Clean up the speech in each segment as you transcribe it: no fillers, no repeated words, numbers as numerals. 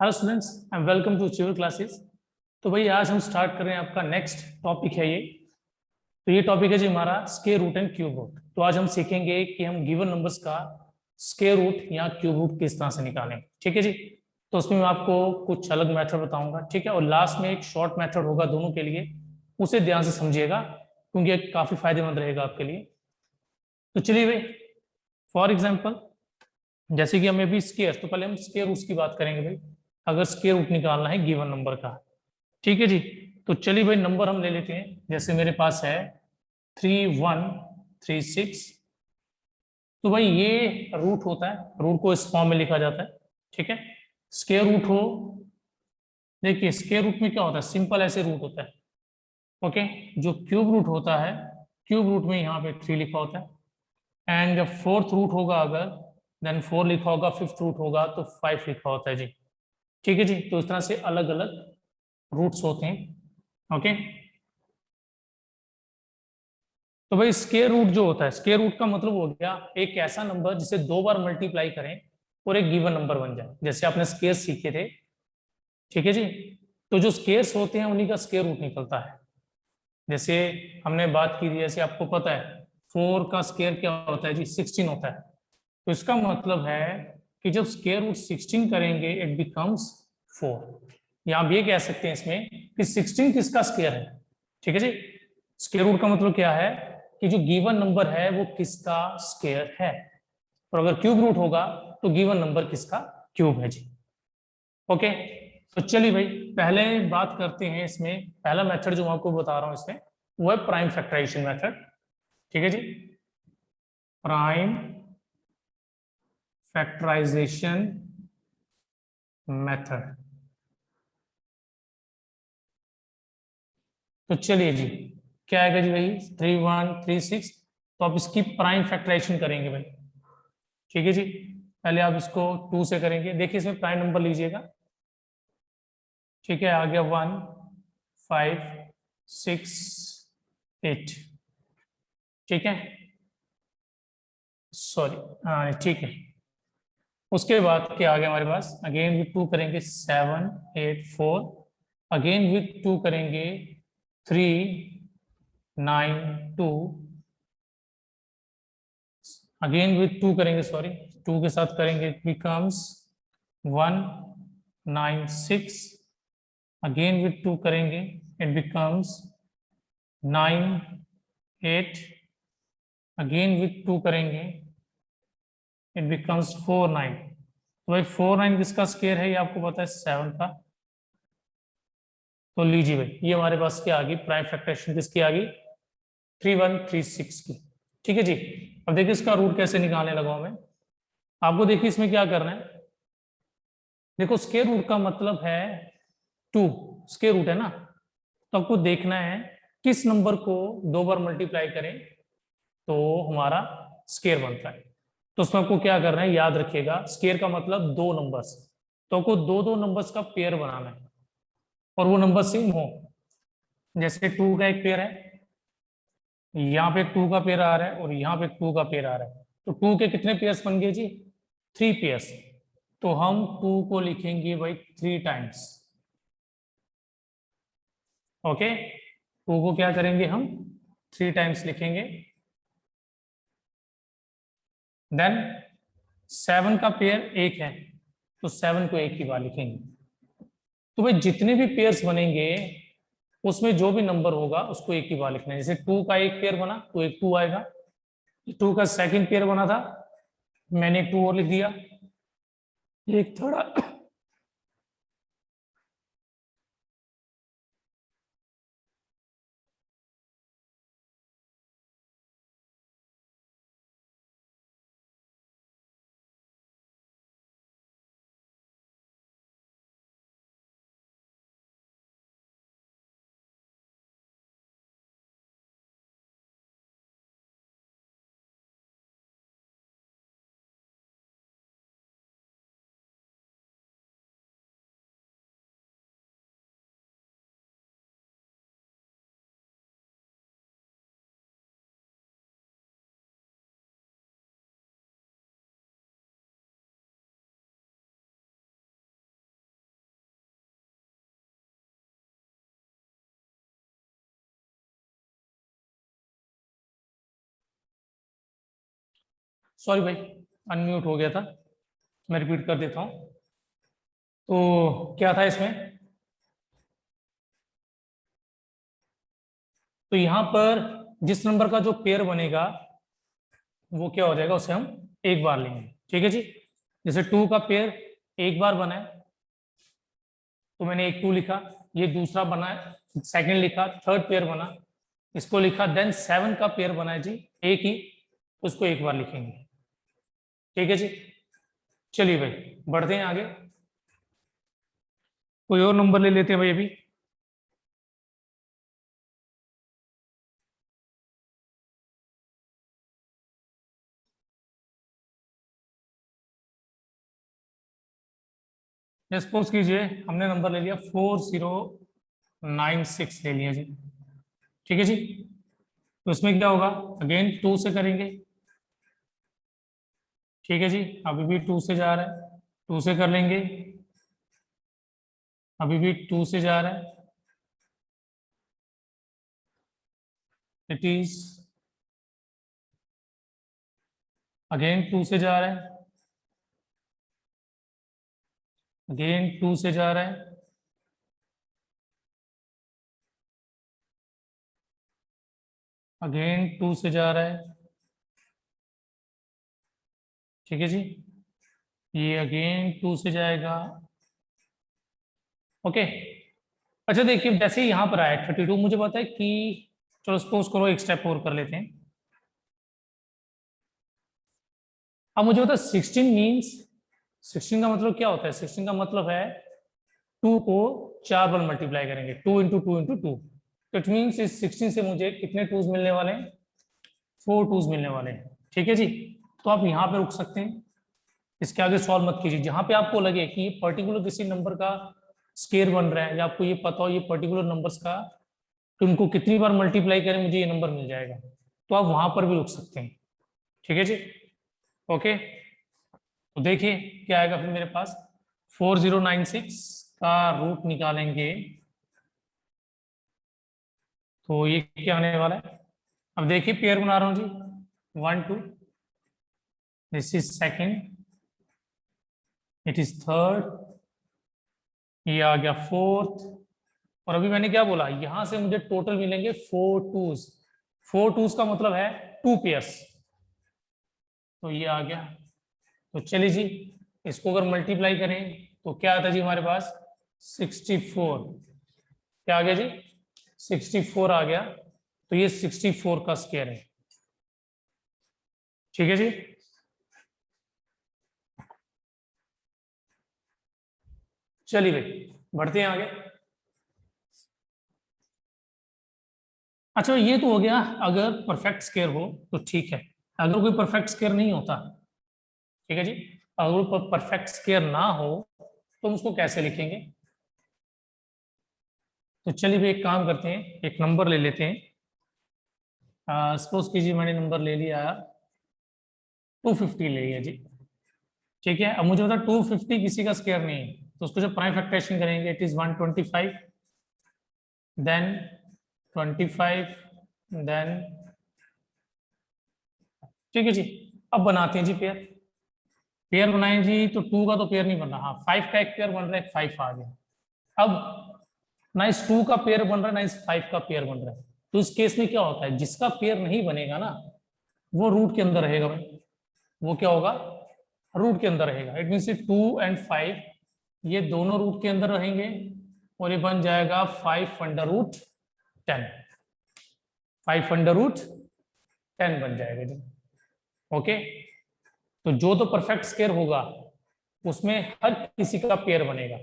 Hello students, I am welcome to achiever classes. तो भाई आज हम स्टार्ट कर रहे हैं, आपका नेक्स्ट टॉपिक है ये। तो ये टॉपिक है जी हमारा square root and cube root. तो आज हम सीखेंगे कि हम गिवन नंबर्स का स्क्वायर रूट या क्यूब रूट किस तरह से निकालें। ठीक है जी। तो उसमें मैं आपको कुछ अलग मेथड बताऊंगा, ठीक है, और लास्ट में एक शॉर्ट मेथड होगा दोनों के लिए, उसे ध्यान से समझिएगा क्योंकि ये काफी फायदेमंद रहेगा आपके लिए। तो चलिए भाई, फॉर एग्जाम्पल जैसे कि हमें भी स्क्वायर, तो पहले हम स्क्वायर रूट्स की बात करेंगे भाई, अगर स्क्वायर रूट निकालना है गिवन नंबर का। ठीक है जी। तो चलिए भाई, नंबर हम ले लेते हैं। जैसे मेरे पास है 3136। तो भाई ये रूट होता है, रूट को इस फॉर्म में लिखा जाता है। ठीक है, स्क्वायर रूट हो, देखिए स्क्वायर रूट में क्या होता है, सिंपल ऐसे रूट होता है। ओके, जो क्यूब रूट होता है, क्यूब रूट में यहाँ पे 3 लिखा होता है। एंड जब फोर्थ रूट होगा अगर, देन 4 लिखा होगा, फिफ्थ रूट होगा तो 5 लिखा होता है जी। ठीक है जी। तो इस तरह से अलग अलग रूट्स होते हैं। ओके, तो भाई स्क्वायर रूट जो होता है, स्क्वायर रूट का मतलब हो गया एक ऐसा नंबर जिसे 2 बार मल्टीप्लाई करें और एक गिवन नंबर बन जाए। जैसे आपने स्क्वायर सीखे थे, ठीक है जी। तो जो स्क्वायर्स होते हैं उन्हीं का स्क्वायर रूट निकलता है। जैसे हमने बात की थी, जैसे आपको पता है 4 का स्क्वायर क्या होता है जी, 16 होता है। तो इसका मतलब है कि जब स्क्वायर रूट 16 करेंगे इट बिकम्स 4। या आप ये कह सकते हैं इसमें कि 16 किसका स्क्वायर है। ठीक है जी। स्क्वायर रूट का मतलब क्या है कि जो गिवन नंबर है वो किसका स्क्वायर है। और अगर क्यूब रूट होगा तो गिवन नंबर किसका क्यूब है जी। ओके, तो चलिए भाई पहले बात करते हैं इसमें। पहला मेथड जो मैं आपको बता रहा हूं इसमें, वो है प्राइम फैक्टराइजेशन मेथड। ठीक है जी, प्राइम फैक्टराइजेशन मेथड। तो चलिए जी, क्या आएगा जी भाई, 3136। तो आप इसकी प्राइम फैक्टराइजेशन करेंगे भाई। ठीक है जी, पहले आप इसको 2 से करेंगे। देखिए इसमें प्राइम नंबर लीजिएगा। ठीक है, आ गया 1 5 6 8। ठीक है, सॉरी, हाँ ठीक है। उसके बाद क्या आ गया हमारे पास, अगेन विथ 2 करेंगे 7 8 4। अगेन विथ 2 करेंगे 3 9 2। अगेन विथ 2 करेंगे, सॉरी 2 के साथ करेंगे, इट बिकम्स 1 9 6। अगेन विथ 2 करेंगे, इट बिकम्स 9 8। अगेन विथ 2 करेंगे, इट बिकम्स 4 9। तो भाई 4 9 किसका स्क्वायर है, ये आपको पता है 7 का। तो लीजिए भाई, ये हमारे पास क्या आ गई, प्राइम फैक्टराइजेशन किसकी आ गई, 3136 की। ठीक है जी। अब देखिए इसका रूट कैसे निकालने लगा हूं मैं आपको। देखिए इसमें क्या करना है, देखो स्क्वायर रूट का मतलब है 2, स्क्वायर रूट है ना। तो आपको देखना है किस नंबर को 2 बार मल्टीप्लाई करें तो हमारा स्क्वायर बनता है। तो उसमें आपको क्या करना है, याद रखिएगा स्क्वायर का मतलब 2 नंबर्स। तो आपको दो दो नंबर्स का पेयर बनाना है और वो नंबर सेम हो। जैसे 2 का एक पेयर है, यहाँ पे 2 का पेयर आ रहा है और यहाँ पे 2 का पेयर आ रहा है। तो 2 के कितने पेयर्स बन गए जी, 3 पेयर्स। तो हम 2 को लिखेंगे भाई 3 टाइम्स। ओके, 2 को क्या करेंगे हम, 3 टाइम्स लिखेंगे। देन 7 का पेयर एक है, तो 7 को एक ही बार लिखेंगे। तो भाई जितने भी पेयर्स बनेंगे उसमें जो भी नंबर होगा उसको एक ही बार लिखना है। जैसे 2 का एक पेयर बना तो एक 2 आएगा। 2 का सेकंड पेयर बना था, मैंने एक 2 और लिख दिया। एक थोड़ा सॉरी भाई, अनम्यूट हो गया था, मैं रिपीट कर देता हूँ। तो क्या था इसमें, तो यहां पर जिस नंबर का जो पेयर बनेगा वो क्या हो जाएगा, उसे हम एक बार लेंगे। ठीक है जी, जैसे 2 का पेयर एक बार बना है तो मैंने एक 2 लिखा, ये दूसरा बना है, सेकंड लिखा, थर्ड पेयर बना, इसको लिखा, देन 7 का पेयर बना है जी एक ही, उसको एक बार लिखेंगे। ठीक है जी, चलिए भाई बढ़ते हैं आगे, कोई और नंबर ले लेते हैं भाई अभी। सपोज कीजिए हमने नंबर ले लिया 4096 ले लिया जी। ठीक है जी, तो इसमें क्या होगा, अगेन 2 से करेंगे। ठीक है जी, अभी भी 2 से जा रहा है, 2 से कर लेंगे, अभी भी 2 से जा रहा है, इट इज अगेन 2 से जा रहा है, अगेन 2 से जा रहा है, अगेन 2 से जा रहा है। ठीक है जी, ये अगेन 2 से जाएगा। ओके, अच्छा देखिए जैसे ही यहाँ पर आया 32, मुझे पता है कि, चलो सपोज करो एक स्टेप और कर लेते हैं। अब मुझे पता है 16 मीन्स, 16 का मतलब क्या होता है, 16 का मतलब है 2 को 4 बार मल्टीप्लाई करेंगे, 2 × 2 × 2, तो इट मीन्स इस 16 से मुझे कितने टूज मिलने वाले हैं, 4 टूज मिलने वाले हैं। ठीक है जी, तो आप यहाँ पे रुक सकते हैं, इसके आगे सॉल्व मत कीजिए। जहां पे आपको लगे कि ये पर्टिकुलर किसी नंबर का स्केयर बन रहा है, या आपको ये पता हो ये पर्टिकुलर नंबर्स का, तो उनको कितनी बार मल्टीप्लाई करें मुझे ये नंबर मिल जाएगा, तो आप वहां पर भी रुक सकते हैं। ठीक है जी, ओके, तो देखिए क्या आएगा फिर मेरे पास, 4096 का रूट निकालेंगे तो ये क्या आने वाला है। अब देखिए पेयर बना रहा हूं जी, 1 2, this is second, it is third, ये आ गया फोर्थ, और अभी मैंने क्या बोला, यहां से मुझे टोटल मिलेंगे 4 टूज। 4 टूज का मतलब है 2 पेयर्स, तो ये आ गया। तो चलिए जी, इसको अगर मल्टीप्लाई करें तो क्या आता है जी हमारे पास, 64, क्या आ गया जी, 64 आ गया, तो ये 64 का स्क्वायर है। ठीक है जी, चलिए भाई बढ़ते हैं आगे। अच्छा ये तो हो गया अगर परफेक्ट स्क्वायर हो तो ठीक है, अगर कोई परफेक्ट स्क्वायर नहीं होता, ठीक है जी, अगर कोई परफेक्ट स्क्वायर ना हो तो हम उसको कैसे लिखेंगे। तो चलिए भी एक काम करते हैं, एक नंबर ले लेते हैं, सपोज कीजिए मैंने नंबर ले लिया 250 ले लिया जी। ठीक है, अब मुझे बता 250 किसी का स्क्वायर नहीं है, तो उसको जब प्राइम फैक्टराइजेशन करेंगे इट इज 125, देन 25, देन, ठीक है जी, अब बनाते हैं जी पेयर। पेयर बनाए जी, तो 2 का तो पेयर नहीं बन रहा, हाँ 5 का एक पेयर बन रहा है, 5 आ गया। अब ना इस 2 का पेयर बन रहा है ना इस 5 का पेयर बन रहा है, तो इस केस में क्या होता है, जिसका पेयर नहीं बनेगा ना वो रूट के अंदर रहेगा भाई, वो क्या होगा, रूट के अंदर रहेगा। इट मीन 2 और 5 ये दोनों रूट के अंदर रहेंगे, और ये बन जाएगा 5√10, 5√10 बन जाएगा जी। ओके, तो जो तो परफेक्ट स्क्वायर होगा उसमें हर किसी का पेयर बनेगा।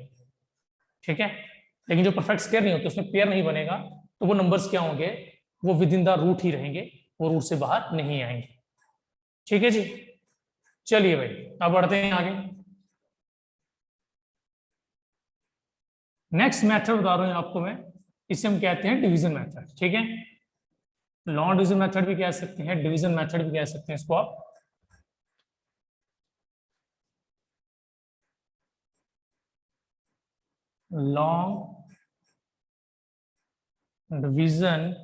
ठीक है, लेकिन जो परफेक्ट स्क्वायर नहीं होते उसमें पेयर नहीं बनेगा, तो वो नंबर्स क्या होंगे, वो विद इन द रूट ही रहेंगे, वो रूट से बाहर नहीं आएंगे। ठीक है जी, चलिए भाई अब बढ़ते हैं आगे। नेक्स्ट मेथड बता रहा हूं आपको मैं, इसे हम कहते हैं डिवीजन मेथड। ठीक है, लॉन्ग डिवीजन मेथड भी कह सकते हैं, डिवीजन मेथड भी कह सकते हैं इसको आप। लॉन्ग डिवीजन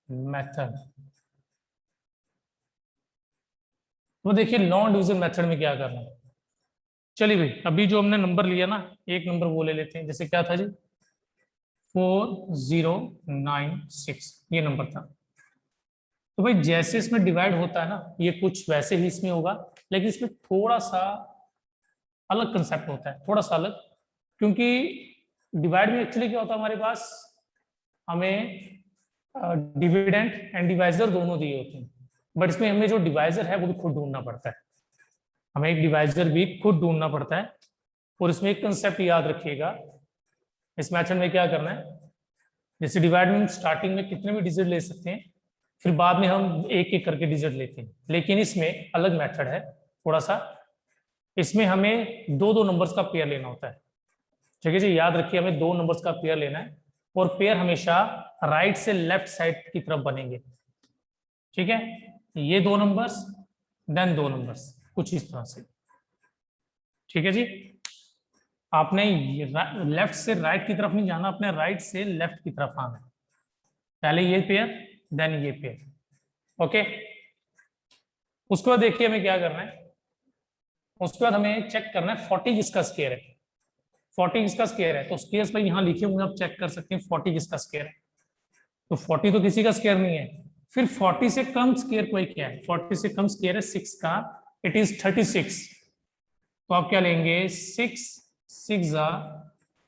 मेथड, तो देखिए नॉन डिविजन मेथड में क्या करना है। चलिए भाई, अभी जो हमने नंबर लिया ना, एक नंबर वो ले लेते हैं, जैसे क्या था जी, 4096, ये नंबर था। तो भाई जैसे इसमें डिवाइड होता है ना, ये कुछ वैसे ही इसमें होगा, लेकिन इसमें थोड़ा सा अलग कंसेप्ट होता है, थोड़ा सा अलग। क्योंकि डिवाइड में एक्चुअली क्या होता है हमारे पास, हमें डिविडेंड एंड डिवाइजर दोनों दिए होते हैं, बट इसमें हमें जो डिवाइजर है वो भी खुद ढूंढना पड़ता है। हमें एक डिवाइजर भी खुद ढूंढना पड़ता है। और इसमें एक कंसेप्ट याद रखिएगा, इस मेथड में क्या करना है, जैसे डिवाइड में स्टार्टिंग में कितने भी डिजिट ले सकते हैं, फिर बाद में हम एक एक करके डिजिट लेते हैं, लेकिन इसमें अलग मेथड है थोड़ा सा। इसमें हमें दो दो नंबर्स का पेयर लेना होता है। ठीक है जी, याद रखिए हमें दो नंबर्स का पेयर लेना है, और पेयर हमेशा राइट से लेफ्ट साइड की तरफ बनेंगे। ठीक है, ये दो नंबर्स देन दो नंबर्स, कुछ इस तरह से। ठीक है जी, आपने लेफ्ट से राइट की तरफ नहीं जाना, अपने राइट से लेफ्ट की तरफ आना है। पहले ये पेयर देन ये पेयर। ओके, उसके बाद देखिए हमें क्या करना है, उसके बाद हमें चेक करना है 40 किसका स्क्वायर है। 40 किसका स्क्वायर है, तो स्क्वायर पर यहाँ लिखे हुए आप चेक कर सकते हैं 40 किसका स्क्वायर है। तो 40 तो किसी का स्क्वायर नहीं है। फिर 40 से कम स्क्वायर कोई क्या है, 40 से कम स्क्वायर है 6 का, इट इज 36। तो आप क्या लेंगे, 6 6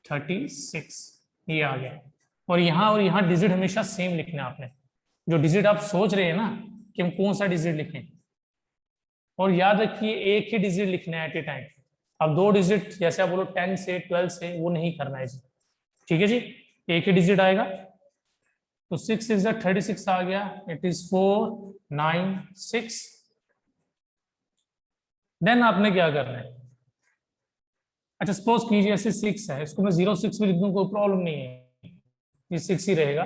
36, ये आ गया। और यहाँ डिजिट हमेशा सेम लिखना है आपने। जो डिजिट आप सोच रहे हैं ना कि हम कौन सा डिजिट लिखें, और याद रखिए एक ही डिजिट लिखना है एट ए टाइम। अब दो डिजिट जैसे आप बोलो 10 से 12 से, वो नहीं करना है जी। ठीक है जी, एक ही डिजिट आएगा। तो 6 6 36 आ गया, इट इज 496। देन आपने क्या करना है, अच्छा सपोज कीजिए ऐसे 6 है, इसको मैं 06 भी लिख दूं कोई प्रॉब्लम नहीं है, ये 6 ही रहेगा।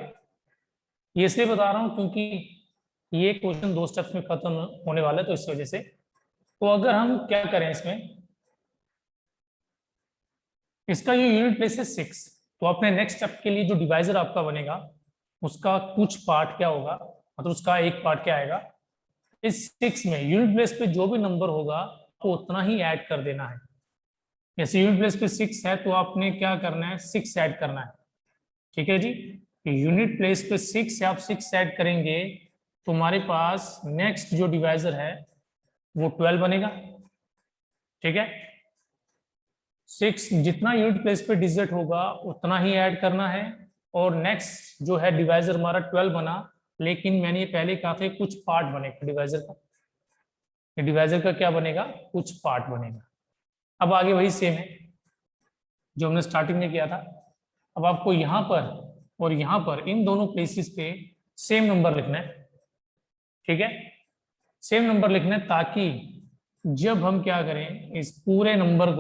ये इसलिए बता रहा हूं क्योंकि ये क्वेश्चन दो स्टेप्स में खत्म होने वाला है, तो इस वजह से। तो अगर हम क्या करें इसमें, इसका जो यूनिट प्लेस है 6, तो अपने नेक्स्ट स्टेप के लिए जो डिवाइजर आपका बनेगा, उसका कुछ पार्ट क्या होगा, मतलब उसका एक पार्ट क्या आएगा, इस 6 में यूनिट प्लेस पे जो भी नंबर होगा तो उतना ही ऐड कर देना है। जैसे यूनिट प्लेस पे 6 है तो आपने क्या करना है, 6 ऐड करना है। ठीक है जी, यूनिट प्लेस पे 6 है, आप 6 ऐड करेंगे तो हमारे पास नेक्स्ट जो डिवाइजर है वो 12 बनेगा। ठीक है, 6 जितना यूनिट प्लेस पे डिजिट होगा उतना ही ऐड करना है। और नेक्स्ट जो है डिवाइजर हमारा 12 बना, लेकिन मैंने ये पहले कहा था कुछ पार्ट बनेगा डिवाइजर का। डिवाइजर का क्या बनेगा, कुछ पार्ट बनेगा। अब आगे वही सेम है जो हमने स्टार्टिंग में किया था। अब आपको यहाँ पर और यहाँ पर इन दोनों प्लेसेस पे सेम नंबर लिखना है। ठीक है, सेम नंबर लिखना है, ताकि जब हम क्या करें इस पूरे नंबर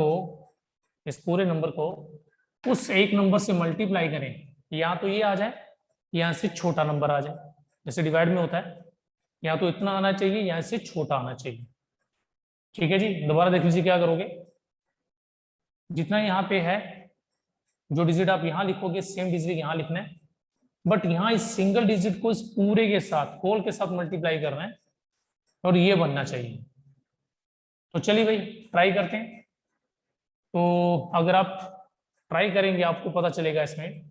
को उस एक नंबर से मल्टीप्लाई करें, या तो ये आ जाए यहाँ से छोटा नंबर आ जाए, जैसे डिवाइड में होता है, या तो इतना आना चाहिए यहाँ से छोटा आना चाहिए। ठीक है जी, दोबारा देख लीजिए क्या करोगे, जितना यहाँ पे है जो डिजिट आप यहाँ लिखोगे सेम डिजिट यहाँ लिखना है, बट यहाँ इस सिंगल डिजिट को इस पूरे के साथ होल के साथ मल्टीप्लाई करना है, और ये बनना चाहिए। तो चलिए भाई ट्राई करते हैं। तो अगर आप ट्राई करेंगे आपको पता चलेगा इसमें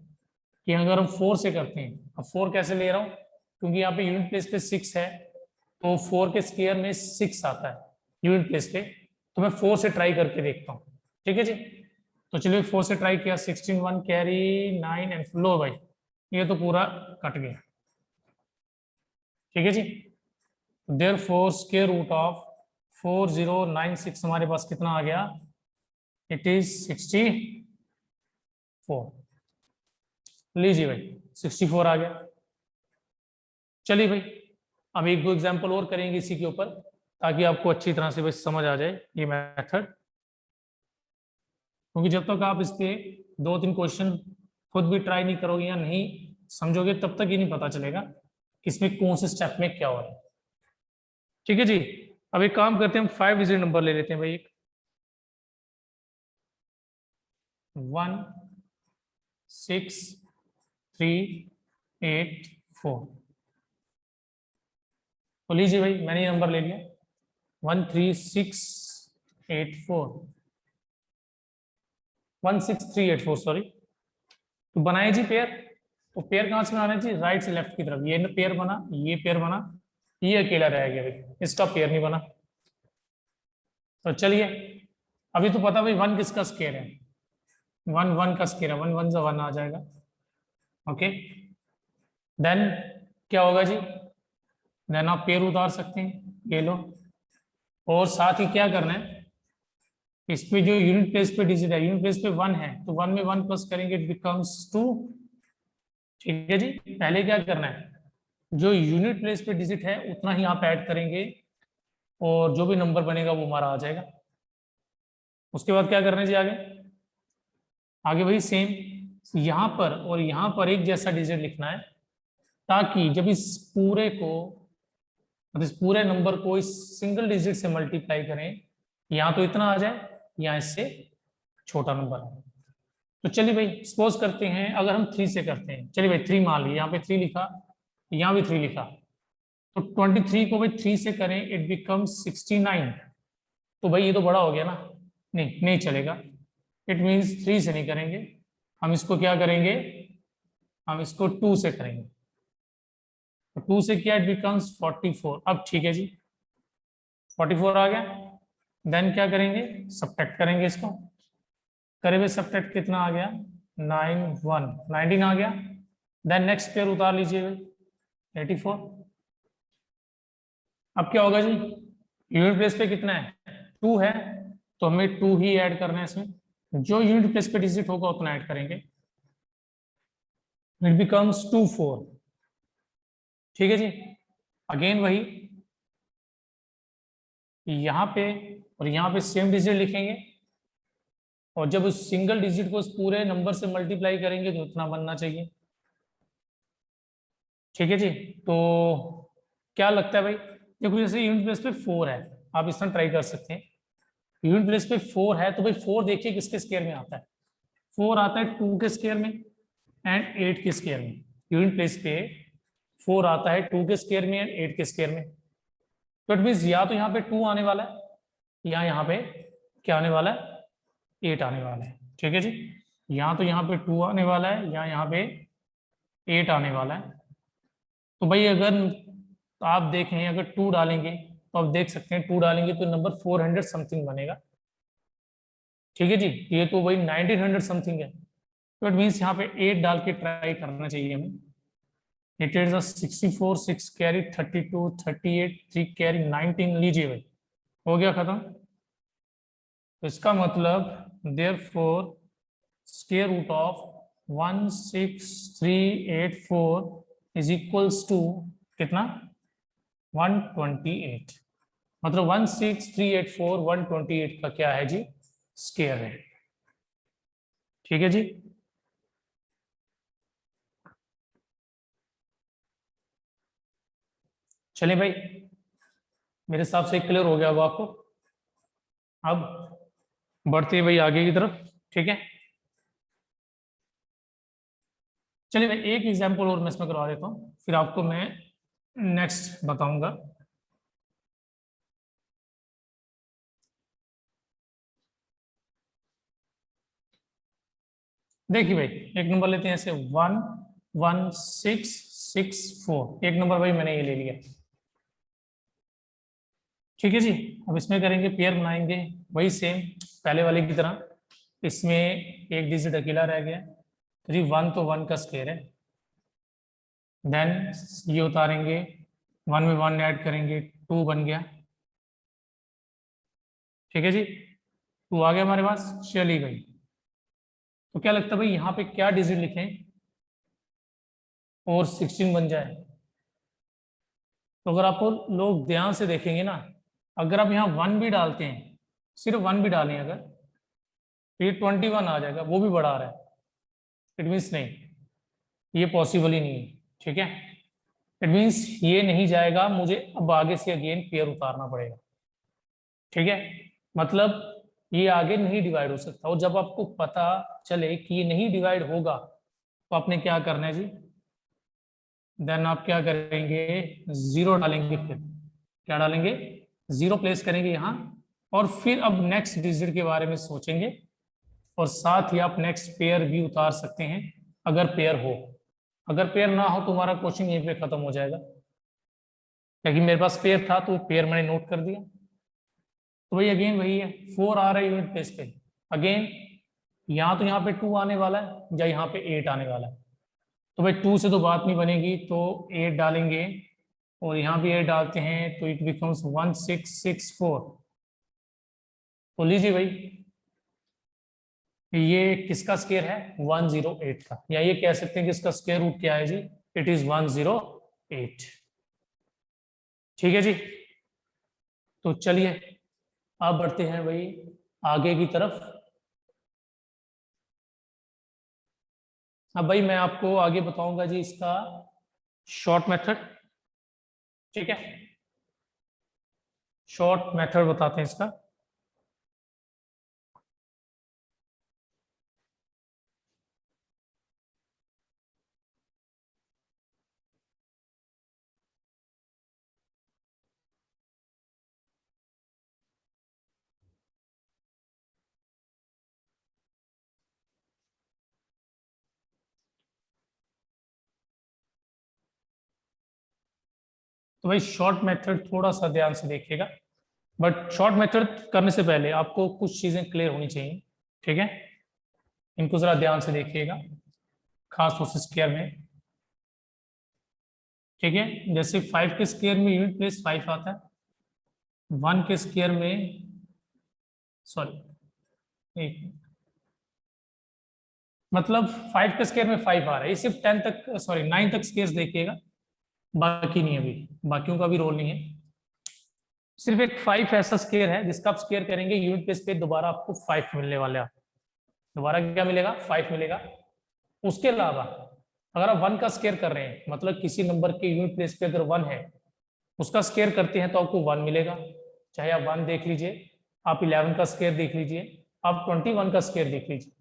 कि अगर हम 4 से करते हैं, अब 4 कैसे ले रहा हूं, क्योंकि यहाँ पे यूनिट प्लेस पे 6 है, तो 4 के स्क्वायर में 6 आता है यूनिट प्लेस पे। तो मैं 4 से ट्राई करके देखता हूँ। ठीक है जी, तो चलिए 4 से ट्राई किया, 16 1 कैरी 9 एंड लो भाई, ये तो पूरा कट गया। ठीक है जी, देयरफॉर स्क्वायर रूट ऑफ 4096 हमारे पास कितना आ गया, इट इज 64। लीजिए भाई 64 आ गया। चलिए भाई अब एक दो एग्जांपल और करेंगे इसी के ऊपर, ताकि आपको अच्छी तरह से बस समझ आ जाए ये मेथड। क्योंकि जब तक आप इस पे 2-3 क्वेश्चन खुद भी ट्राई नहीं करोगे या नहीं समझोगे, तब तक ये नहीं पता चलेगा कि इसमें कौन से स्टेप में क्या हो रहा है। ठीक है जी, अब एक काम करते हैं, हम 5 डिजिट नंबर ले लेते हैं भाई। एक 1 6 3 8 4। तो लीजिए भाई मैंने ये नंबर ले लिया। 13684 16384 सॉरी। तो बनाए जी पेयर। तो पेयर कहां से बनाना जी, राइट से लेफ्ट की तरफ। ये पेयर बना, ये पेयर बना, ये अकेला रह गया भाई, इसका पेयर नहीं बना। तो चलिए, अभी तो पता भाई वन किसका स्केयर है, वन वन का स्केयर है, वन वन से वन आ जाएगा। ओके, देन क्या होगा जी, देन आप पेयर उतार सकते हैं, ये लो। और साथ ही क्या करना है, इस पे जो यूनिट प्लेस पे डिजिट है, यूनिट प्लेस पे वन है, तो वन में वन प्लस करेंगे, इट बिकम्स टू। ठीक है जी, पहले क्या करना है, जो यूनिट प्लेस पे डिजिट है उतना ही आप ऐड करेंगे, और जो भी नंबर बनेगा वो हमारा आ जाएगा। उसके बाद क्या करना है जी, आगे आगे वही सेम, यहां पर और यहां पर एक जैसा डिजिट लिखना है, ताकि जब इस पूरे को, मतलब इस पूरे नंबर को इस सिंगल डिजिट से मल्टीप्लाई करें, यहां तो इतना आ जाए, यहां इससे छोटा नंबर है। तो चलिए भाई सपोज करते हैं, अगर हम 3 से करते हैं, चलिए भाई 3 मान लिया, यहाँ पे 3 लिखा, यहाँ भी 3 लिखा, तो 23 को भाई 3 से करें, इट बिकम्स 69। तो भाई ये तो बड़ा हो गया ना, नहीं नहीं चलेगा, इट मीन्स 3 से नहीं करेंगे, हम इसको क्या करेंगे, हम इसको 2 से करेंगे। तो 2 से किया, इट बिकम्स 44। अब ठीक है जी, 44 आ गया, देन क्या करेंगे, सब्ट्रैक्ट करेंगे इसको, करे हुए सब्ट्रैक्ट कितना आ गया, 19 आ गया। देन नेक्स्ट पेयर उतार लीजिए 84। अब क्या होगा जी, यूनिट प्लेस पे कितना है, 2 है, तो हमें 2 ही ऐड करना है इसमें, जो यूनिट प्लेस पे डिजिट होगा उतना ऐड करेंगे, इट बिकम्स 24। ठीक है जी, अगेन वही, यहां पे और यहां पे सेम डिजिट लिखेंगे, और जब उस सिंगल डिजिट को उस पूरे नंबर से मल्टीप्लाई करेंगे तो उतना बनना चाहिए। ठीक है जी, तो क्या लगता है भाई, देखो जैसे यूनिट प्लेस पे 4 है, आप इस तरह ट्राई कर सकते हैं, यूनिट प्लेस पे 4 है, तो भाई 4 देखिए किसके स्क्वायर में आता है, 4 आता है 2 के स्क्वायर में एंड 8 के स्क्वायर में। यूनिट प्लेस पे 4 आता है 2 के स्क्वायर में एंड 8 के स्क्वायर में। तो इट मीन्स या तो यहाँ पे 2 आने वाला है, या यहाँ पे क्या आने वाला है, 8 आने वाला है। ठीक है जी, यहाँ तो यहाँ पे 2 आने वाला है, या यहाँ पे 8 आने वाला है। तो भाई अगर आप देखें, अगर 2 डालेंगे तो आप देख सकते हैं 2 डालेंगे तो नंबर 400 समथिंग बनेगा। ठीक है जी, ये तो वही 1900 समथिंग है, तो इट मीन्स यहाँ पे 8 डाल के ट्राई करना चाहिए हमें। इट इज 64, 6 कैरी 32, 38, 3 कैरी 19, लीजिए भाई हो गया खत्म। तो इसका मतलब therefore square root of 16384 is equals to कितना, 128। मतलब 16384 128 का क्या है जी, स्क्वायर है। ठीक है जी, चलिए भाई मेरे हिसाब से क्लियर हो गया होगा आपको। अब बढ़ते हैं भाई आगे की तरफ। ठीक है, चलिए भाई एक एग्जांपल और मैं इसमें करवा देता हूँ, फिर आपको मैं नेक्स्ट बताऊंगा। देखिए भाई एक नंबर लेते हैं ऐसे 11664, एक नंबर भाई मैंने ये ले लिया। ठीक है जी, अब इसमें करेंगे पेयर बनाएंगे, वही सेम पहले वाले की तरह, इसमें एक डिजिट अकेला रह गया, तो जी 1 तो 1 का स्क्वायर है, देन ये उतारेंगे, 1 में 1 ऐड करेंगे, 2 बन गया। ठीक है जी, 2 आ गया हमारे पास, चली गई। तो क्या लगता है भाई यहाँ पे क्या डिजिट लिखें और 16 बन जाए। तो अगर आपको लोग ध्यान से देखेंगे ना, अगर आप यहाँ 1 भी डालते हैं, सिर्फ 1 भी डालें अगर, तो ये 21 आ जाएगा, वो भी बड़ा आ रहा है। इट मीन्स नहीं, ये पॉसिबल ही नहीं है। ठीक है, इट मीन्स ये नहीं जाएगा, मुझे अब आगे से अगेन पेयर उतारना पड़ेगा। ठीक है, मतलब ये आगे नहीं डिवाइड हो सकता, और जब आपको पता चले कि ये नहीं डिवाइड होगा तो आपने क्या करना है जी, देन आप क्या करेंगे, 0 डालेंगे, फिर क्या डालेंगे, 0 प्लेस करेंगे यहाँ, और फिर अब नेक्स्ट डिजिट के बारे में सोचेंगे, और साथ ही आप नेक्स्ट पेयर भी उतार सकते हैं अगर पेयर हो। अगर पेयर ना हो तो हमारा क्वेश्चन यहीं पे खत्म हो जाएगा, क्योंकि मेरे पास पेयर था तो पेयर मैंने नोट कर दिया। तो भाई अगेन वही है, 4 आ रहा है यूनिट प्लेस पे। अगेन यहाँ तो यहाँ पे 2 आने वाला है या यहाँ पे 8 आने वाला है, तो भाई 2 से तो बात नहीं बनेगी, तो 8 डालेंगे और यहाँ भी 8 डालते हैं, तो इट बिकम्स 1664। तो लीजिए भाई, ये किसका स्क्वायर है? 108 का, या ये कह सकते हैं कि इसका स्क्वायर रूट क्या है जी? It is 108। ठीक है जी। तो चलिए अब बढ़ते हैं भाई आगे की तरफ। अब भाई मैं आपको आगे बताऊंगा जी इसका शॉर्ट मेथड। ठीक है, शॉर्ट मेथड बताते हैं इसका। तो भाई शॉर्ट मेथड थोड़ा सा ध्यान से देखिएगा, बट शॉर्ट मेथड करने से पहले आपको कुछ चीजें क्लियर होनी चाहिए। ठीक है, इनको जरा ध्यान से देखिएगा, खास तौर से स्क्वायर में। ठीक है, जैसे 5 के स्क्वायर में यूनिट प्लेस 5 आता है, 1 के स्क्वायर में, सॉरी एक, मतलब 5 के स्क्वायर में 5 आ रहा है, ये सिर्फ 10 तक, सॉरी 9 तक स्क्वायर्स देखिएगा, बाकी नहीं, अभी बाकियों का भी रोल नहीं है। सिर्फ एक 5 ऐसा स्क्वायर है जिसका आप स्क्वायर करेंगे यूनिट प्लेस पे, दोबारा आपको 5 मिलने वाले हैं। दोबारा क्या मिलेगा? 5 मिलेगा। उसके अलावा अगर आप 1 का स्क्वायर कर रहे हैं, मतलब किसी नंबर के यूनिट प्लेस पे अगर 1 है, उसका स्क्वायर करते हैं तो आपको 1 मिलेगा। चाहे आप 1 देख लीजिए, आप 11 का स्क्वायर देख लीजिए, आप 21 का स्क्वायर देख लीजिए,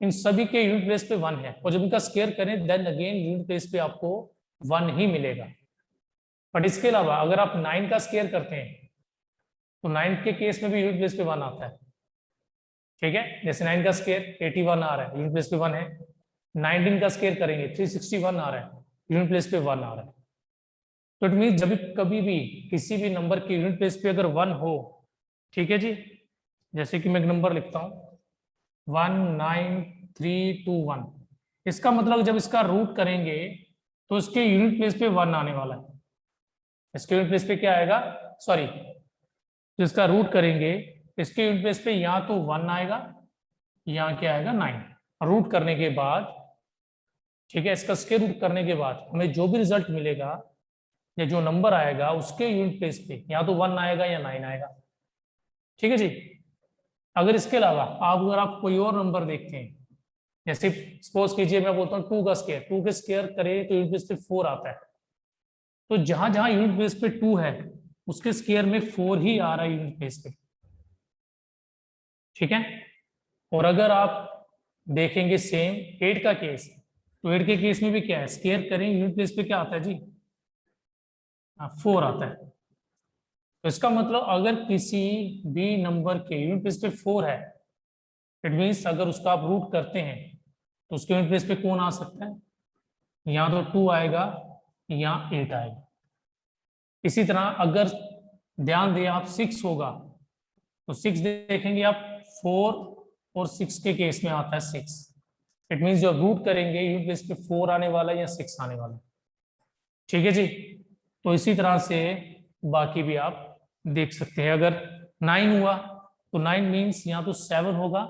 इन सभी के यूनिट प्लेस पे 1 है, और जब इनका स्क्वायर करें देन अगेन यूनिट प्लेस पे आपको 1 ही मिलेगा। बट इसके अलावा अगर आप 9 का स्क्वायर करते हैं तो 9 के केस में भी यूनिट प्लेस पे 1 आता है। ठीक है, जैसे 9 का स्क्वायर 81 आ रहा है, यूनिट प्लेस पे 1 है। 19 का स्क्वायर करेंगे 361 आ रहा है, यूनिट प्लेस पे 1 आ रहा है। तो इट मीन जब कभी भी किसी भी नंबर के यूनिट प्लेस पे अगर 1 हो, ठीक है जी, जैसे कि मैं एक नंबर लिखता हूं 19321, इसका मतलब जब इसका रूट करेंगे तो इसके यूनिट प्लेस पे 1 आने वाला है। इसके यूनिट प्लेस पे क्या आएगा? सॉरी, तो इसका रूट करेंगे, इसके यूनिट प्लेस पे या तो 1 आएगा या क्या आएगा? 9। रूट करने के बाद, ठीक है, इसका स्क्वायर रूट करने के बाद हमें जो भी रिजल्ट मिलेगा या जो नंबर आएगा उसके यूनिट प्लेस पे या तो 1 आएगा या 9 आएगा। ठीक है जी। अगर इसके अलावा अगर आप कोई और नंबर देखते हैं, जैसे सपोज कीजिए मैं बोलता हूँ 2 का स्क्वायर, 2 के स्क्वायर करें तो यूनिट प्लेस पे 4 आता है, तो जहां जहां यूनिट प्लेस पे 2 है उसके स्क्वायर में 4 ही आ रहा है यूनिट प्लेस पे। ठीक है, और अगर आप देखेंगे सेम 8 का केस, तो 8 के केस में भी क्या है? स्क्वायर करें यूनिट प्लेस पे क्या आता है जी? 4 आता है। तो इसका मतलब अगर किसी भी नंबर के यूनिट प्लेस पे 4 है, इट मीन्स अगर उसका आप रूट करते हैं तो उसके यूनिट प्लेस पे कौन आ सकता है? या तो 2 आएगा या 8 आएगा। इसी तरह अगर ध्यान दें आप 6 होगा तो 6 देखेंगे आप, 4 और 6 के केस में आता है 6। इट मीन्स जो रूट करेंगे यूनिट प्लेस पे 4 आने वाला है या 6 आने वाला है। ठीक है जी। तो इसी तरह से बाकी भी आप देख सकते हैं। अगर 9 हुआ तो 9 मीन्स या तो 7 होगा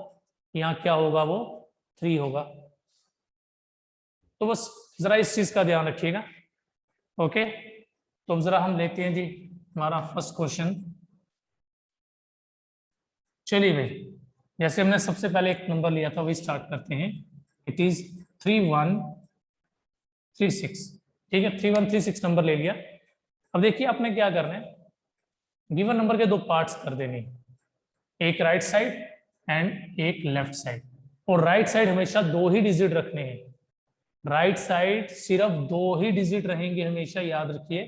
या क्या होगा? वो 3 होगा। तो बस जरा इस चीज का ध्यान रखिएगा। ओके, तो जरा हम लेते हैं जी हमारा फर्स्ट क्वेश्चन। चलिए भाई, जैसे हमने सबसे पहले एक नंबर लिया था वही स्टार्ट करते हैं। It is 3136। ठीक है, 3136 नंबर ले लिया। अब देखिए आपने क्या करना है, गिवन नंबर के 2 पार्ट्स कर देने, एक राइट साइड एंड एक लेफ्ट साइड। और राइट साइड हमेशा 2 ही डिजिट रखने हैं, राइट साइड सिर्फ 2 ही डिजिट रहेंगे हमेशा, याद रखिए।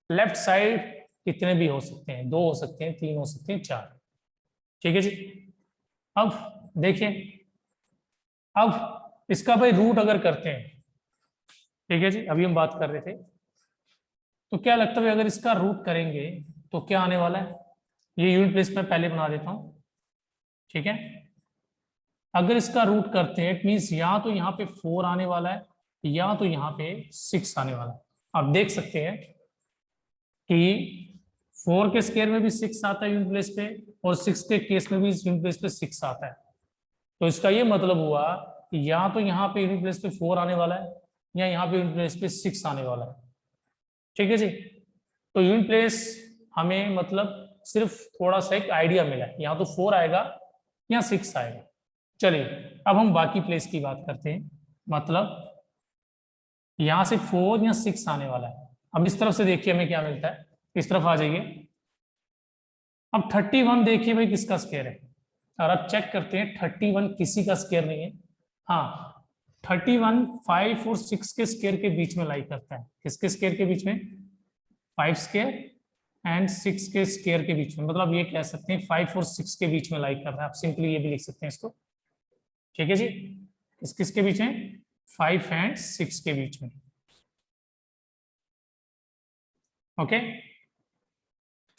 लेफ्ट साइड कितने भी हो सकते हैं, 2 हो सकते हैं, 3 हो सकते हैं, 4। ठीक है जी। अब देखिए, अब इसका भाई रूट अगर करते हैं, ठीक है जी, अभी हम बात कर रहे थे, तो क्या लगता है अगर इसका रूट करेंगे तो क्या आने वाला है। ये यूनिट प्लेस में पहले बना देता हूं, ठीक है। अगर इसका रूट करते हैं, इट मीन्स या तो यहाँ पे 4 आने वाला है या तो यहाँ पे 6 आने वाला है। आप देख सकते हैं कि 4 के स्केयर में भी 6 आता है यूनिट प्लेस पे, और 6 के केस में भी यूनिट प्लेस पे 6 आता है। तो इसका ये मतलब हुआ कि या तो यहाँ पे यूनिट प्लेस पे 4 आने वाला है या यहाँ पे यूनिट प्लेस पे 6 आने वाला है। ठीक है जी। तो यूनिट प्लेस हमें मतलब सिर्फ थोड़ा सा एक आइडिया मिला है, यहाँ तो 4 आएगा या 6 आएगा। चलिए अब हम बाकी प्लेस की बात करते हैं, मतलब यहां से 4 या 6 आने वाला है। अब इस तरफ से देखिए हमें क्या मिलता है, इस तरफ आ जाइए। अब 31 देखिए भाई किसका स्क्वायर है, और अब चेक करते हैं 31 किसी का स्क्वायर नहीं है। हाँ, 31 5 और 6 के स्क्वायर के बीच में लाई करता है। किसके स्क्वायर के बीच में, 5 स्क्वायर एंड 6 के स्क्वायर के बीच में, मतलब ये कह सकते हैं 5 और 6 के बीच में लाई कर रहा है। आप सिंपली ये भी लिख सकते हैं इसको। ठीक है जी, किस किसके बीच में, 5 एंड 6 के बीच में। ओके,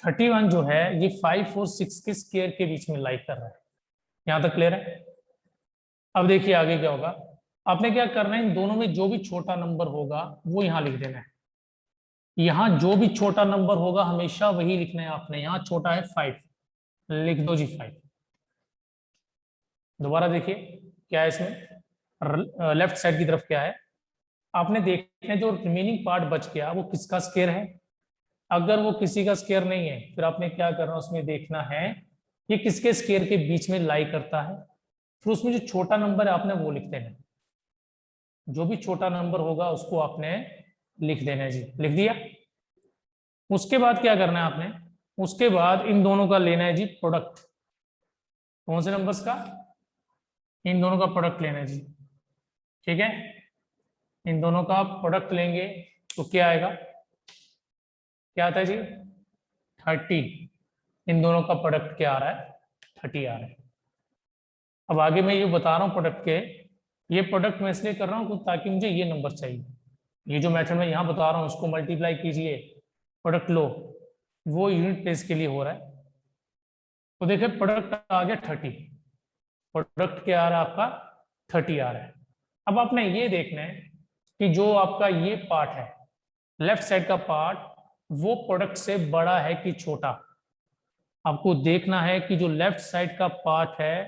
31 जो है ये 5 और 6 के स्क्वायर के बीच में लाई कर रहा है। यहां तक क्लियर है। अब देखिए आगे क्या होगा, आपने क्या करना है, इन दोनों में जो भी छोटा नंबर होगा वो यहां लिख देना है। यहां जो भी छोटा नंबर होगा हमेशा वही लिखना है आपने। यहां छोटा है 5, लिख दो जी 5। दोबारा देखिए क्या है इसमें, लेफ्ट साइड की तरफ क्या है, आपने देखना है जो रिमेनिंग पार्ट बच गया वो किसका स्क्वायर है। अगर वो किसी का स्क्वायर नहीं है फिर आपने क्या करना है, उसमें देखना है ये किसके स्क्वायर के बीच में लाई करता है। फिर उसमें जो छोटा नंबर है आपने वो लिख देना है। जो भी छोटा नंबर होगा उसको आपने लिख देना है जी। लिख दिया। उसके बाद क्या करना है आपने, उसके बाद इन दोनों का लेना है जी प्रोडक्ट। कौन से नंबर्स का, इन दोनों का प्रोडक्ट लेना है जी। ठीक है, इन दोनों का प्रोडक्ट लेंगे तो क्या आएगा, क्या आता है जी, 30। इन दोनों का प्रोडक्ट क्या आ रहा है, 30 आ रहा है। अब आगे मैं ये बता रहा हूँ प्रोडक्ट के, ये प्रोडक्ट मैं इसलिए कर रहा हूँ ताकि मुझे ये नंबर चाहिए। ये जो मेथड मैं यहाँ बता रहा हूँ इसको मल्टीप्लाई कीजिए, प्रोडक्ट लो, वो यूनिट प्लेस के लिए हो रहा है। तो देखिए प्रोडक्ट आ गया 30, प्रोडक्ट क्या आ रहा है आपका, 30 आ रहा है। अब आपने ये देखना है कि जो आपका ये पार्ट है, लेफ्ट साइड का पार्ट, वो प्रोडक्ट से बड़ा है कि छोटा। आपको देखना है कि जो लेफ्ट साइड का पार्ट है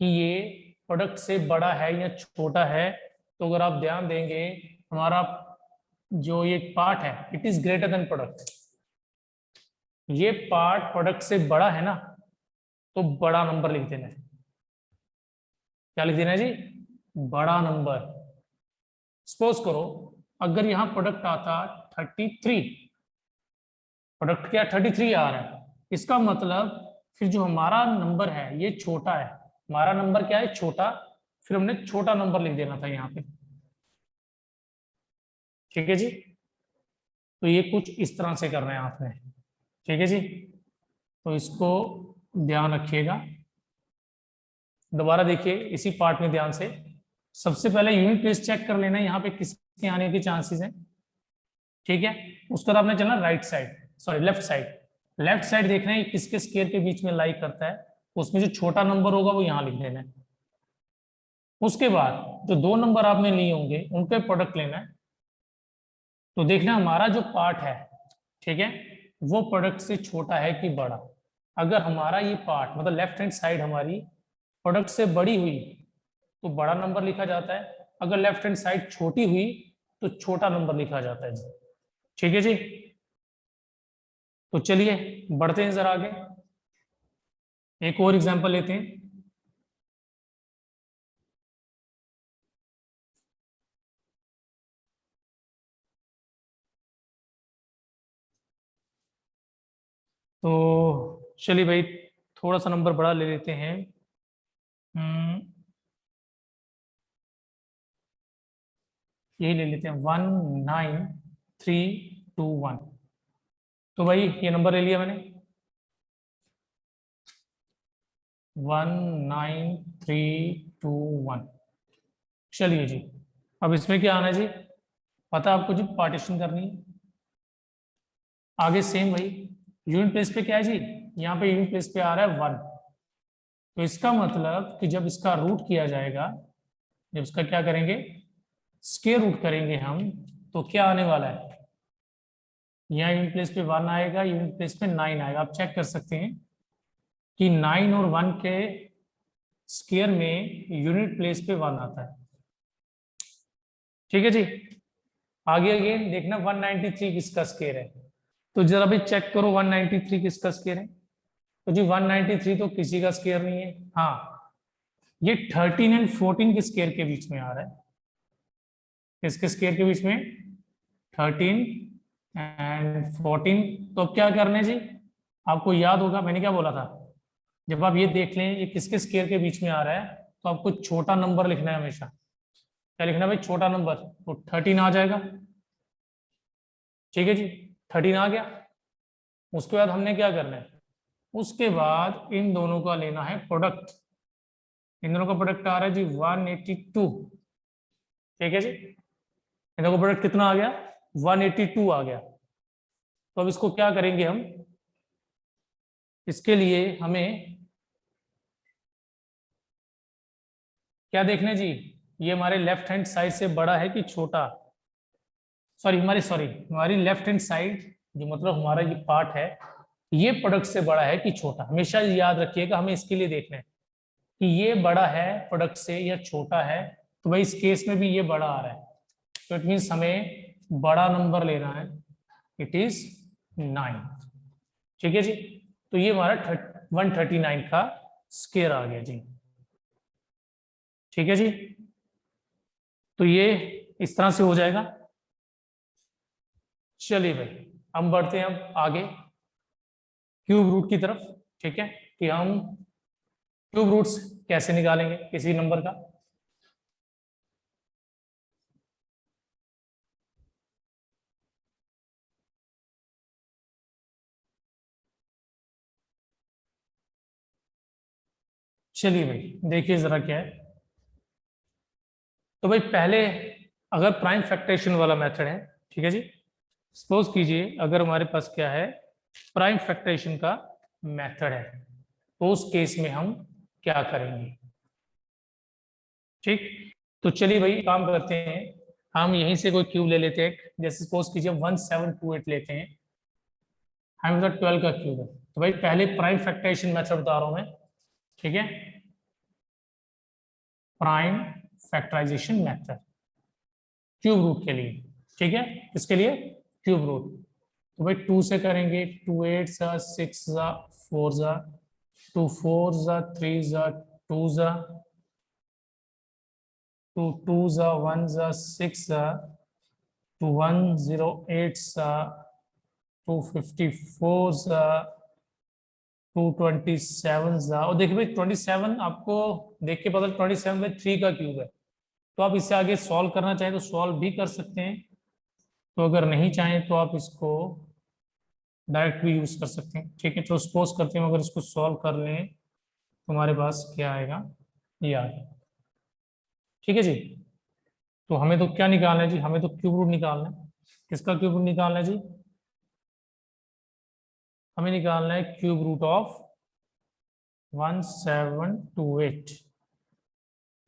कि ये प्रोडक्ट से बड़ा है या छोटा है। तो अगर आप ध्यान देंगे, हमारा जो ये पार्ट है it is greater than product. ये पार्ट प्रोडक्ट से बड़ा है ना, तो बड़ा नंबर लिख देना है। क्या लिख देना है जी, बड़ा नंबर। सपोज करो अगर यहां प्रोडक्ट आता 33, प्रोडक्ट क्या 33 आ रहा है, इसका मतलब फिर जो हमारा नंबर है ये छोटा है। हमारा नंबर क्या है, छोटा। फिर हमने छोटा नंबर लिख देना था यहाँ पे। ठीक है जी, तो ये कुछ इस तरह से करना है आपने। ठीक है जी, तो इसको ध्यान रखिएगा। दोबारा देखिए इसी पार्ट में ध्यान से, सबसे पहले यूनिट प्लेस चेक कर लेना यहाँ पे किसके आने के चांसेस हैं। ठीक है, उसके बाद आपने चलना right side, sorry left side. Left side देखना है किसके स्क्वायर के बीच में लाई करता है, उसमें जो छोटा नंबर होगा वो यहाँ लिख देना है। उसके बाद जो 2 नंबर आपने लिए होंगे उनके प्रोडक्ट लेना है। तो देखना हमारा जो पार्ट है, ठीक है, वो प्रोडक्ट से छोटा है कि बड़ा। अगर हमारा ये पार्ट मतलब लेफ्ट हैंड साइड हमारी प्रोडक्ट से बड़ी हुई तो बड़ा नंबर लिखा जाता है, अगर लेफ्ट हैंड साइड छोटी हुई तो छोटा नंबर लिखा जाता है जी। ठीक है जी, तो चलिए बढ़ते हैं जरा आगे, एक और एग्जांपल लेते हैं। तो चलिए भाई थोड़ा सा नंबर बड़ा ले लेते हैं। यही ले लेते हैं 19321। तो भाई ये नंबर ले लिया मैंने 19321। चलिए जी, अब इसमें क्या आना है जी, पता आपको जी, पार्टीशन करनी है। आगे सेम वही यूनिट प्लेस पे क्या है जी, यहाँ पे यूनिट प्लेस पे आ रहा है 1। तो इसका मतलब कि जब इसका रूट किया जाएगा, जब इसका क्या करेंगे, स्क्वायर रूट करेंगे हम, तो क्या आने वाला है, यहाँ यूनिट प्लेस पे 1 आएगा, यूनिट प्लेस पे 9 आएगा। आप चेक कर सकते हैं कि 9 और 1 के स्क्वायर में यूनिट प्लेस पे 1 आता है। ठीक है जी, आगे अगेन देखना 193 किसका स्क्वायर है, तो जरा भी चेक करो 193 किसका स्क्वायर है। तो जी 193 तो किसी का स्क्वायर नहीं है। हाँ, ये 13 एंड 14 के स्क्वायर के बीच में आ रहा है। किसके स्क्वायर के बीच में, 13 एंड 14। तो अब क्या करने जी, आपको याद होगा मैंने क्या बोला था, जब आप ये देख लें ये किसके स्क्वायर के बीच में आ रहा है, तो आपको छोटा नंबर लिखना है हमेशा। क्या लिखना है भाई, छोटा नंबर, तो 13 आ जाएगा। ठीक है जी, 13 आ गया। उसके बाद हमने क्या करना है, उसके बाद इन दोनों का लेना है प्रोडक्ट। इन दोनों का प्रोडक्ट आ रहा है जी 182। ठीक है जी, इन दोनों का प्रोडक्ट कितना आ गया, 182 आ गया। तो अब इसको क्या करेंगे हम, इसके लिए हमें क्या देखना है जी, ये हमारे लेफ्ट हैंड साइड से बड़ा है कि छोटा, हमारी लेफ्ट हैंड साइड, जो मतलब हमारा ये पार्ट है, ये प्रोडक्ट से बड़ा है कि छोटा। हमेशा याद रखिएगा, हमें इसके लिए देखना है कि ये बड़ा है प्रोडक्ट से या छोटा है। तो भाई इस केस में भी ये बड़ा आ रहा है, तो इट मीन्स हमें बड़ा नंबर लेना है, इट इज 9। ठीक है जी, तो ये हमारा 139 का स्क्वायर आ गया जी। ठीक है जी, तो ये इस तरह से हो जाएगा। चलिए भाई, हम बढ़ते हैं अब आगे क्यूब रूट की तरफ। ठीक है, कि हम क्यूब रूट्स कैसे निकालेंगे किसी नंबर का। चलिए भाई देखिए जरा क्या है। तो भाई पहले अगर प्राइम फैक्टरेशन वाला मेथड है, ठीक है जी, सपोज कीजिए अगर हमारे पास क्या है, प्राइम फैक्टरेशन का मेथड है, तो उस केस में हम क्या करेंगे। ठीक, तो चलिए भाई काम करते हैं, हम यहीं से कोई क्यूब ले लेते हैं। जैसे सपोज कीजिए 1728 लेते हैं, हम 12 का क्यूब है। तो भाई पहले प्राइम फैक्टरेशन मेथड बता रहा हूं मैं। ठीक है, prime factorization method cube root के लिए। ठीक है, किसके लिए, क्यूब रूट। तो भाई 2 से करेंगे, 2 8 सा 6 सा 4 सा 2 4 सा 3 सा 2 सा 2 2 सा 1 सा 6 सा 2 108 सा 254 सा 227 सा। और देखिए भाई 27 आपको देख के पता 27 में 3 का क्यूब है। तो आप इससे आगे सॉल्व करना चाहें तो सॉल्व भी कर सकते हैं, तो अगर नहीं चाहें तो आप इसको डायरेक्ट भी यूज कर सकते हैं। ठीक है, तो सपोज करते हैं अगर इसको सॉल्व कर लें तो हमारे पास क्या आएगा, ये आ गया। ठीक है जी, तो हमें तो क्या निकालना है जी, हमें तो क्यूब रूट निकालना है। किसका क्यूब रूट निकालना है जी, हमें निकालना है क्यूब रूट ऑफ 1728।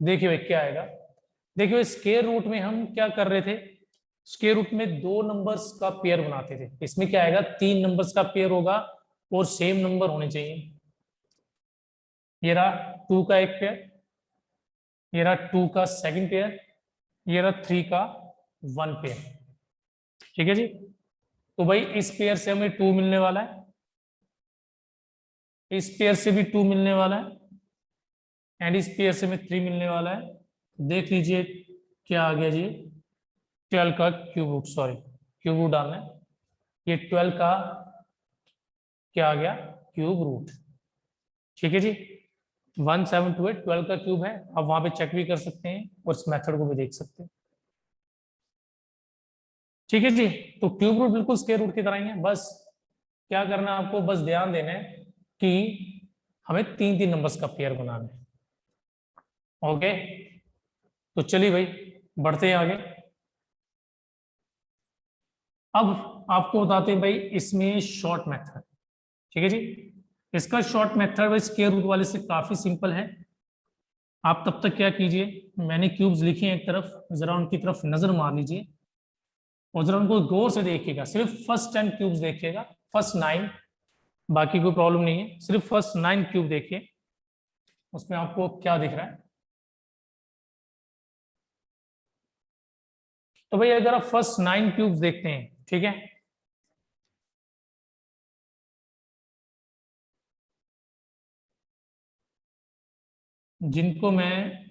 देखिए भाई क्या आएगा, देखिए स्क्वायर रूट में हम क्या कर रहे थे, स्क्वायर रूट में 2 नंबर्स का पेयर बनाते थे। इसमें क्या आएगा, 3 नंबर्स का पेयर होगा और सेम नंबर होने चाहिए। ये रहा 2 का एक पेयर, ये रहा 2 का सेकंड पेयर, ये रहा 3 का 1 पेयर। ठीक है जी, तो भाई इस पेयर से हमें 2 मिलने वाला है, इस पेयर से भी 2 मिलने वाला है, एंड इस पेयर से हमें 3 मिलने वाला है। देख लीजिए क्या आ गया जी, 12 का cube root, sorry cube root डालना है, ये 12 का क्या आ गया, क्यूब रूट। ठीक है जी, 1728 12 का क्यूब है। आप वहां पे चेक भी कर सकते हैं और इस मेथड को भी देख सकते हैं। ठीक है जी, तो क्यूब रूट बिल्कुल स्क्वायर रूट की तरह ही है, बस क्या करना है आपको, बस ध्यान देना है कि हमें 3-3 नंबर्स का पेयर बनाना है। ओके, तो चलिए भाई बढ़ते हैं आगे। अब आपको बताते हैं भाई इसमें शॉर्ट मेथड। ठीक है जी, इसका शॉर्ट मेथड भाई स्क्वायर रूट वाले से काफी सिंपल है। आप तब तक क्या कीजिए, मैंने क्यूब्स लिखे हैं एक तरफ, जरा उनकी तरफ नजर मार लीजिए और जरा उनको गौर से देखिएगा। सिर्फ फर्स्ट 10 क्यूब्स देखिएगा, फर्स्ट 9, बाकी कोई प्रॉब्लम नहीं है, सिर्फ फर्स्ट 9 क्यूब देखिए, उसमें आपको क्या दिख रहा है। तो भाई अगर आप फर्स्ट 9 क्यूब्स देखते हैं, ठीक है, जिनको मैं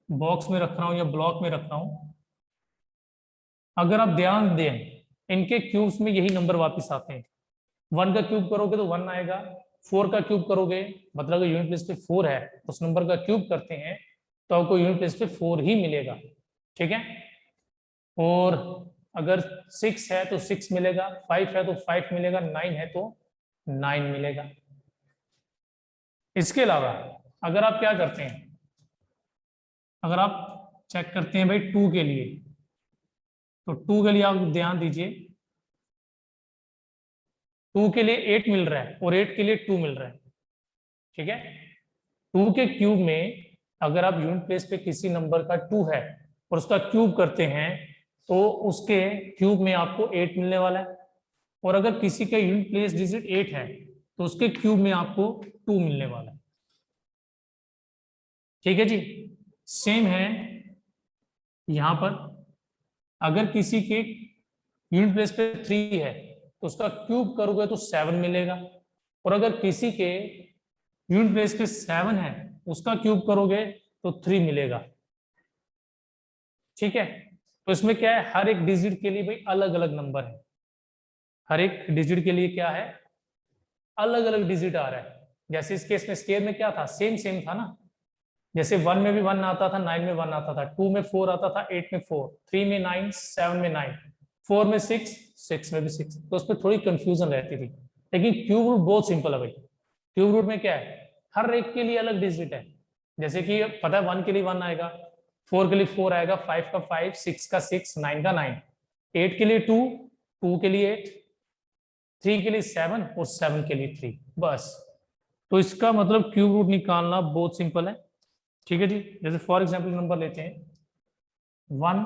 बॉक्स में रख रहा हूं या ब्लॉक में रख रहा हूं, अगर आप ध्यान दें इनके क्यूब्स में यही नंबर वापस आते हैं। 1 का क्यूब करोगे तो 1 आएगा, 4 का क्यूब करोगे मतलब अगर यूनिट प्लेस पे 4 है, उस नंबर का क्यूब करते हैं तो आपको यूनिट प्लेस पे 4 ही मिलेगा। ठीक है, और अगर 6 है तो 6 मिलेगा, 5 है तो 5 मिलेगा, 9 है तो 9 मिलेगा। इसके अलावा अगर आप क्या करते हैं, अगर आप चेक करते हैं भाई 2 के लिए, तो 2 के लिए आप ध्यान दीजिए, 2 के लिए 8 मिल रहा है और 8 के लिए 2 मिल रहा है। ठीक है, 2 के क्यूब में अगर आप यूनिट प्लेस पे किसी नंबर का 2 है और उसका क्यूब करते हैं तो उसके क्यूब में आपको 8 मिलने वाला है, और अगर किसी का यूनिट प्लेस डिजिट 8 है तो उसके क्यूब में आपको 2 मिलने वाला है। ठीक है जी, सेम है यहां पर, अगर किसी के यूनिट प्लेस पे 3 है तो उसका क्यूब करोगे तो 7 मिलेगा, और अगर किसी के यूनिट प्लेस पे 7 है उसका क्यूब करोगे तो 3 मिलेगा। ठीक है, तो इसमें क्या है, हर एक डिजिट के लिए भाई अलग अलग नंबर है, हर एक डिजिट के लिए क्या है, अलग अलग डिजिट आ रहा है। जैसे इस केस में स्केयर में क्या था, सेम सेम था ना, जैसे 1 में भी 1 आता था, 9 में 1 आता था, 2 में 4 आता था, 8 में 4, 3 में 9, 7 में 9, 4 में 6, 6 में भी 6, तो उस पर थोड़ी कंफ्यूजन रहती थी। लेकिन क्यूब रूट बहुत सिंपल है भाई, क्यूब रूट में क्या है, हर एक के लिए अलग डिजिट है। जैसे कि पता है 1 के लिए 1 आएगा, 4 के लिए 4 आएगा, 5 का 5, 6 का 6, 9 का 9, 8 के लिए 2, 2 के लिए 8, 3 के लिए 7 और 7 के लिए 3, बस। तो इसका मतलब क्यूब रूट निकालना बहुत सिंपल है। ठीक है जी, जैसे फॉर एग्जाम्पल नंबर लेते हैं 1,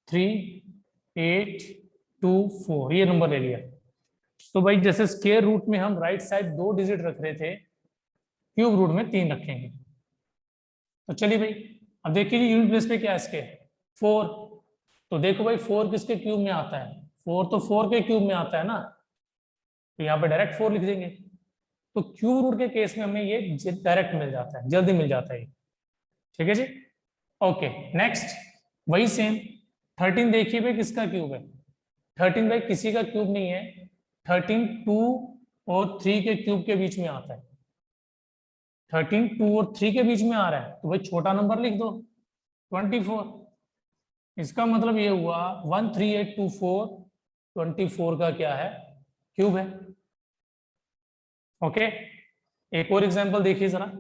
3, 8, 2, 4, ये नंबर ले लिया। तो भाई जैसे स्क्वायर रूट में हम राइट साइड 2 डिजिट रख रहे थे, क्यूब रूट में 3 रखेंगे। तो चलिए भाई, अब देखिए यूनिट प्लेस पे क्या है इसके, 4, तो देखो भाई 4 किसके क्यूब में आता है, 4 तो 4 के क्यूब में आता है ना, तो यहाँ पे डायरेक्ट 4 लिख देंगे। तो क्यूब रूट के केस में हमें ये डायरेक्ट मिल जाता है, जल्दी मिल जाता है। ठीक है जी, ओके नेक्स्ट, वही सेम 13 देखिए भाई किसका क्यूब है, 13 भाई किसी का क्यूब नहीं है, 13 2 और 3 के क्यूब के बीच में आता है, 13 2 और 3 के बीच में आ रहा है, तो भाई छोटा नंबर लिख दो 24। इसका मतलब ये हुआ 13824 24 का क्या है, क्यूब है। ओके, एक और एग्जांपल देखिए जरा,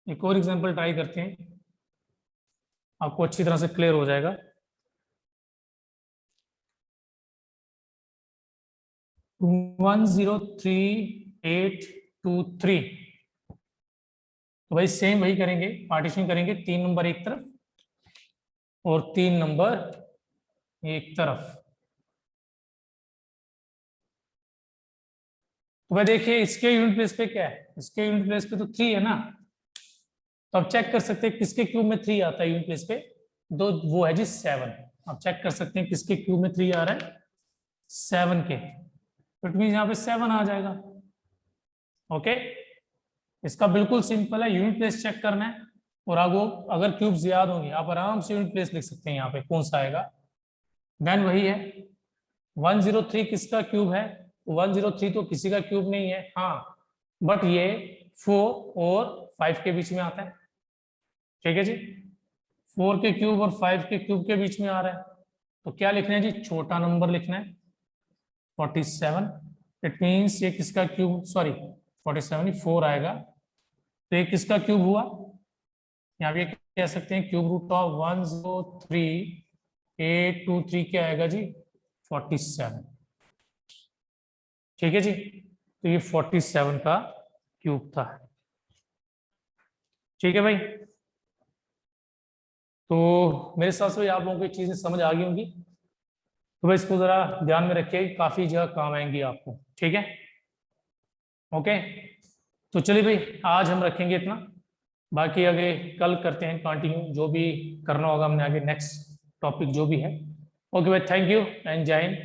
एक और एग्जांपल ट्राई करते हैं, आपको अच्छी तरह से क्लियर हो जाएगा। 103823, तो भाई सेम वही करेंगे, पार्टीशन करेंगे, 3 नंबर एक तरफ और 3 नंबर एक तरफ। तो भाई देखिए इसके यूनिट प्लेस पे क्या है, इसके यूनिट प्लेस पे तो 3 है ना, तो आप चेक कर सकते हैं किसके क्यूब में 3 आता है यूनिट प्लेस पे, दो वो है जी 7। आप चेक कर सकते हैं किसके क्यूब में 3 आ रहा है, 7 के, तो इट मीन यहाँ पे 7 आ जाएगा। ओके, इसका बिल्कुल सिंपल है, यूनिट प्लेस चेक करना है, और आपको अगर क्यूब्स याद होंगे आप आराम से यूनिट प्लेस लिख सकते हैं यहाँ पे कौन सा आएगा। देन वही है 103 किसका क्यूब है, 103 तो किसी का क्यूब नहीं है, हाँ बट ये 4 और 5 के बीच में आता है। ठीक है जी, 4 के क्यूब और 5 के क्यूब के बीच में आ रहा है, तो क्या लिखना है जी, छोटा नंबर लिखना है, 47, इट मीन्स ये किसका क्यूब, सॉरी 47 ही 4 आएगा, तो ये किसका क्यूब हुआ, यहाँ पे कह सकते हैं क्यूब रूट ऑफ 103,823 क्या आएगा जी 47। ठीक है जी, तो ये 47 का क्यूब था। ठीक है भाई, तो मेरे हिसाब से आप लोगों को चीजें समझ आ गई होंगी, तो भाई इसको जरा ध्यान में रखिए, काफी जगह काम आएंगी आपको। ठीक है, ओके, तो चलिए भाई आज हम रखेंगे इतना, बाकी आगे कल करते हैं कंटिन्यू, जो भी करना होगा हमने आगे नेक्स्ट टॉपिक जो भी है। ओके भाई, थैंक यू एंड जय हिंद।